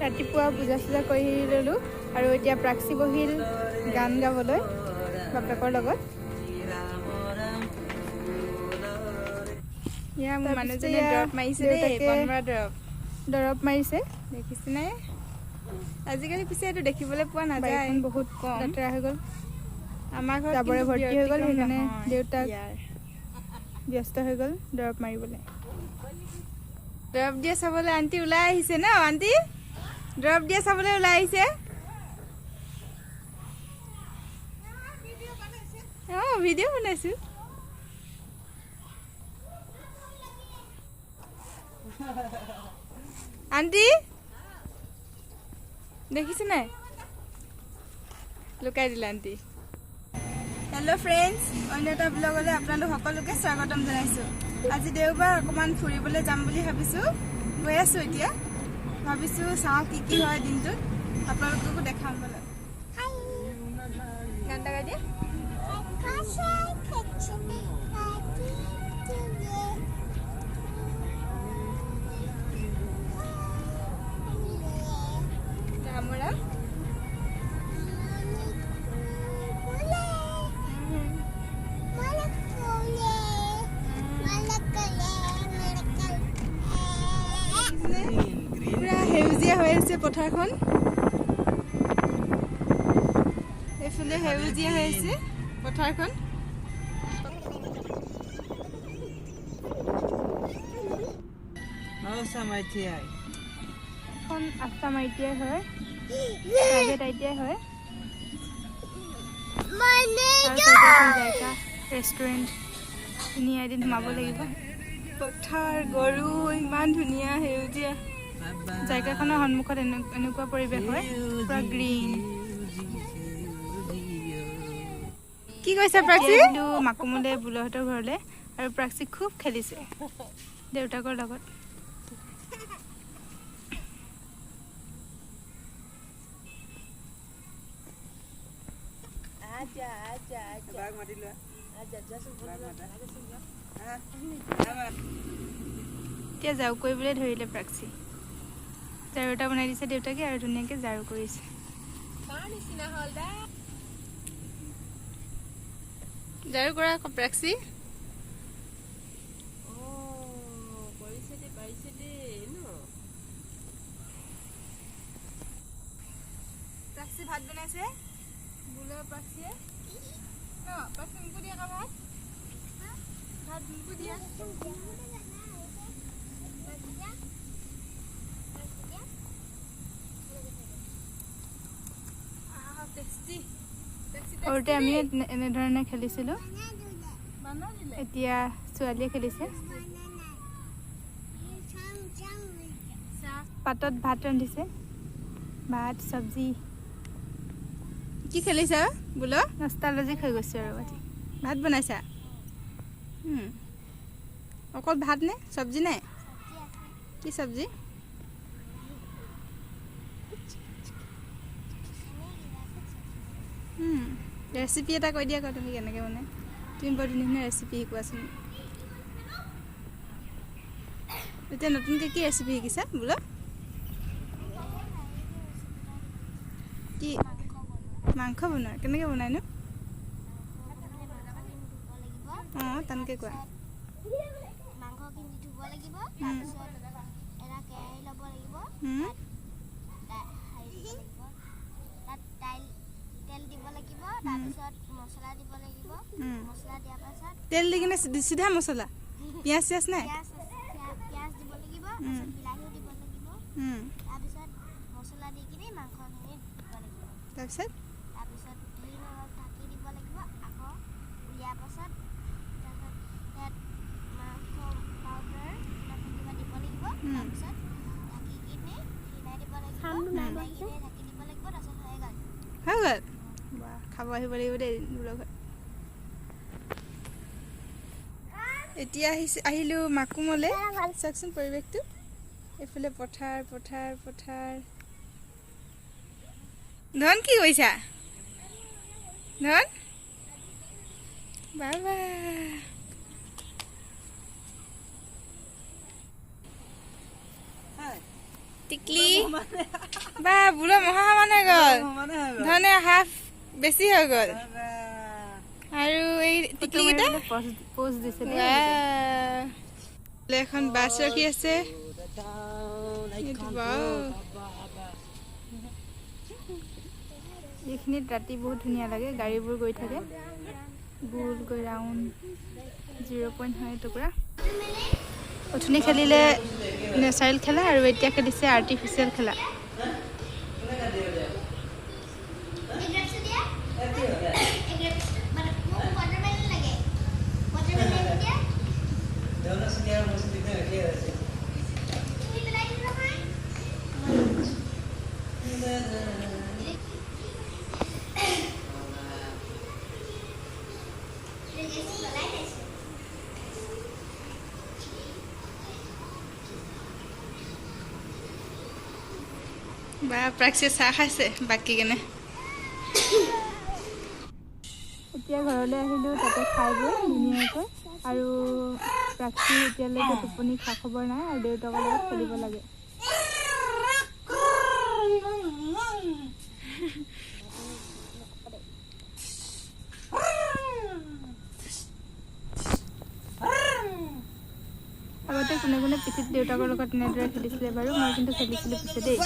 ৰাতিপুৱা পূজা চূজা কৰি ল'লোঁ আৰু এতিয়া প্ৰাক্সি বহিল গান গাবলৈ বাপেকৰ লগত। ইয়া মোৰ মানুহজনে দৰৱ মাৰিছে দেই, বনমৰা দৰৱ মাৰিছে দেখিছেনে? আজিকালি পিছে এইটো দেখিবলৈ পোৱা নাযায়, বহুত কম। লেতেৰা হৈ গ'ল, আমাৰ ঘৰত জাবৰে কিন্তু ভৰ্তি হৈ গ'ল, সেইকাৰণে নহয় দেউতাক ইয়াৰ। ব্যস্ত হৈ গ'ল দৰৱ মাৰিবলৈ। দৰৱ দিয়ে চাবলৈ আণ্টি ওলাই আহিছে ন? আণ্টি দৰৱ দিয়ে চাবলৈ ওলাই আহিছে। অঁ ভিডিঅ' বনাইছোঁ। আণ্টি দেখিছে নাই? লুকাই দিলে আণ্টি। হেল্ল' ফ্ৰেণ্ডছ, অন্য এটা ব্লগলৈ আপোনালোক সকলোকে স্বাগতম জনাইছোঁ। আজি দেওবাৰ, অকণমান ফুৰিবলৈ যাম বুলি ভাবিছোঁ। গৈ আছোঁ এতিয়া, ভাবিছোঁ চাওঁ কি কি হয় দিনটোত, আপোনালোককো দেখাম বোলে। গান এটা গাই দিয়া। কামৰা পুৰা সেউজীয়া হৈ আছে পথাৰখন, এইফালে সেউজীয়া হৈ আছে পথাৰখন। এখন আছাম ITI হয়, প্ৰাইভেট ITI হয়। জাইকা ৰেষ্টুৰেণ্ট, ধুনীয়া, এদিন সোমাব লাগিব। পথাৰ, গৰু, ইমান ধুনীয়া সেউজীয়া। জাইকাখনৰ সন্মুখত এনেকুৱা পৰিৱেশ হয়, পুৰা গ্ৰীণ। কি কৈছে প্ৰাচী? আহিলোঁ মাকুমলৈ বুলহঁতৰ ঘৰলৈ, আৰু প্ৰাক্সি খুব খেলিছে দেউতাকৰ লগত। এতিয়া ঝাৰু কৰিবলৈ ধৰিলে প্ৰাক্সি। ঝাৰু এটা বনাই দিছে দেউতাকে, আৰু ধুনীয়াকৈ ঝাৰু কৰিছে। ঝাৰু কৰা আকৌ প্ৰাক্সি। প্ৰাক্সি ভাত বনাইছে, বুলৰ প্ৰাক্সিয়ে ন? প্ৰাক্সি মোকো দিয়া আকৌ ভাত, ভাত মোকো দিয়া। সৰুতে আমি এনেধৰণে খেলিছিলোঁ, এতিয়া ছোৱালীয়ে খেলিছে। পাতত ভাত ৰান্ধিছে, ভাত চব্জি। কি খেলিছা বোলো? নষ্টালজিক হৈ গৈছে আৰু আজি। ভাত বনাইছা? অকল ভাত নে, চব্জি নাই? কি চব্জি? ৰেচিপি এটা কৈ দিয়া আকৌ, তুমি কেনেকৈ বনাই? তুমি বৰ ধুনীয়া ধুনীয়া ৰেচিপি শিকোৱাচোন। এতিয়া নতুনকৈ কি ৰেচিপি শিকিছা বোলো? কি মাংস বনোৱা? কেনেকৈ বনাইনো? অঁ টানকৈ কোৱা। মাংসখিনি ধুব লাগিব, তাৰপিছত এটা কেৰাহী ল'ব লাগিব, তাত তেল দিব লাগিব, তাৰপিছত মছলা দিব লাগিব, মছলা দিয়াৰ পাছত তেল দি কিনে চিধা মছলা, পিঁয়াজ চিয়াজ নাই? পিঁয়াজ দিব লাগিব, তাৰপিছত বিলাহীও দিব লাগিব, তাৰপিছত মছলা দি কিনি মাংসখিনি দিব লাগিব, তাৰপিছত ধুই অলপ ঢাকি দিব লাগিব, আকৌ উলিয়াৰ পাছত তাৰপিছত ইয়াত মাংস পাউডাৰ কিবা দিব লাগিব, তাৰপিছত ঢাকি কিনি সিজাই দিব লাগিব, সিজাই কিনি ঢাকি দিব লাগিব, তাৰপিছত হৈ গ'ল। হৈ গ'ল? বা খাব আহিব লাগিব দেই বোলৰ ঘৰত। এতিয়া আহিলোঁ মাকুমলৈ, চাওকচোন পৰিৱেশটো। এইফালে পথাৰ পথাৰ পথাৰ। ধন কি কৰিছা? ধন বাবা টিকলি বা বুঢ়া মহামান হৈ গ'ল ধৰণে হাফ বেছি হৈ গ'ল আৰু এই টিকলিকেইটা পোজ দিছে এখন বাছ ৰখি আছে এইখিনিত ৰাতি বহুত ধুনীয়া লাগে গাড়ীবোৰ গৈ থাকে গোল গৈ ৰাউণ্ড 0 পইণ্ট হয় টুকুৰা অথনি খেলিলে নেচাৰেল খেলা আৰু এতিয়া খেলিছে আৰ্টিফিচিয়েল খেলা বা প্ৰাক্সিয়ে চাহ খাইছে বাকী কেনে এতিয়া ঘৰলৈ আহিলোঁ তাতে খাই গৈ ধুনীয়াকৈ আৰু প্ৰাক্সি এতিয়ালৈকে টোপনি খা খবৰ নাই আৰু দেউতাকৰ লগত খেলিব লাগে আগতে কোনে কোনে পিঠিত দেউতাকৰ লগত এনেদৰে খেলিছিলে বাৰু মই কিন্তু খেলিছিলোঁ পিছে দেই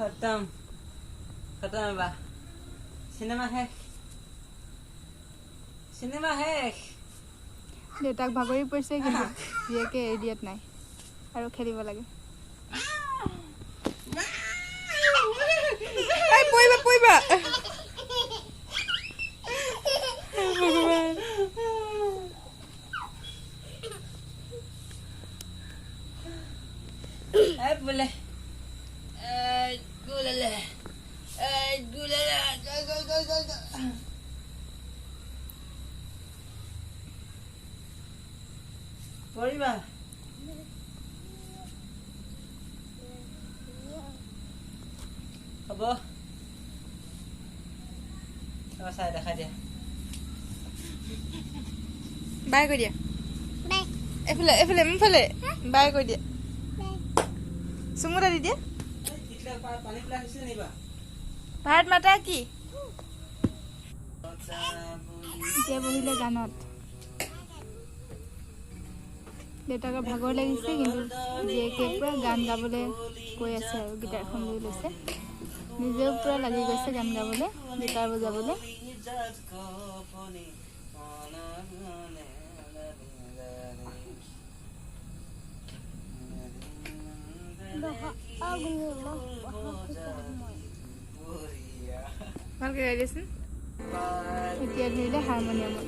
खत्म खत्म बा सिनेमा है দেউতাক ভাগৰি পৰিছে কিন্তু জীয়েকে এৰি দিয়াত নাই আৰু খেলিব লাগে পৰিবা बोले परिबा अब चाय देखा दिया বাই কৈ দিয়া এফালে এফালে মোৰফালে বাই কৈ দিয়া চুমুটা দি দিয়া ভাৰত মাতা কি এতিয়া বহিলে গানত দেউতাকৰ ভাগৰ লাগিছে কিন্তু জীয়েকে পুৰা গান গাবলৈ কৈ আছে আৰু গিটাৰখন লৈ লৈছে নিজেও পুৰা লাগি গৈছে গান গাবলৈ গিটাৰ বজাবলৈ ভালকৈ গাই দিয়াচোন এতিয়া ধৰিলে হাৰমনিয়ামত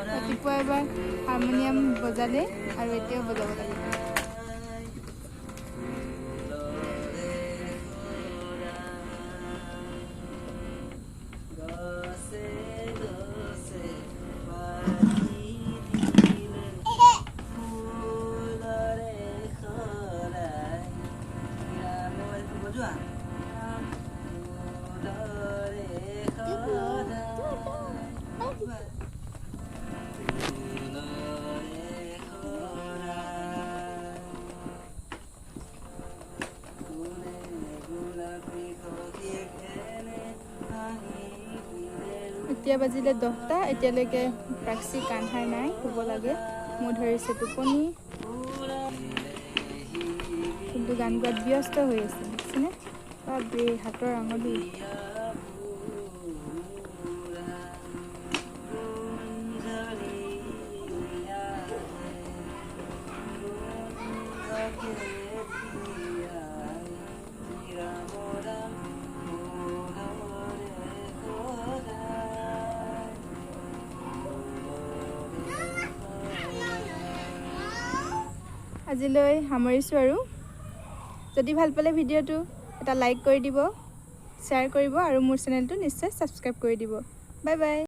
ৰাতিপুৱা এবাৰ হাৰমনিয়াম বজালে আৰু এতিয়াও বজাব লাগিব এতিয়া বাজিলে 10টা এতিয়ালৈকে প্ৰাক্সি কান্ধাই নাই শুব লাগে মোৰ ধৰিছে টোপনি কিন্তু গান গোৱাত ব্যস্ত হৈ আছে বুজিছেনে বাপৰে হাতৰ আঙুলি আজিলৈ সামৰিছোঁ আৰু যদি ভাল পালে ভিডিঅ'টো এটা লাইক কৰি দিব, শ্বেয়াৰ কৰিব আৰু মোৰ চেনেলটো নিশ্চয় ছাবস্ক্ৰাইব কৰি দিব। Bye bye.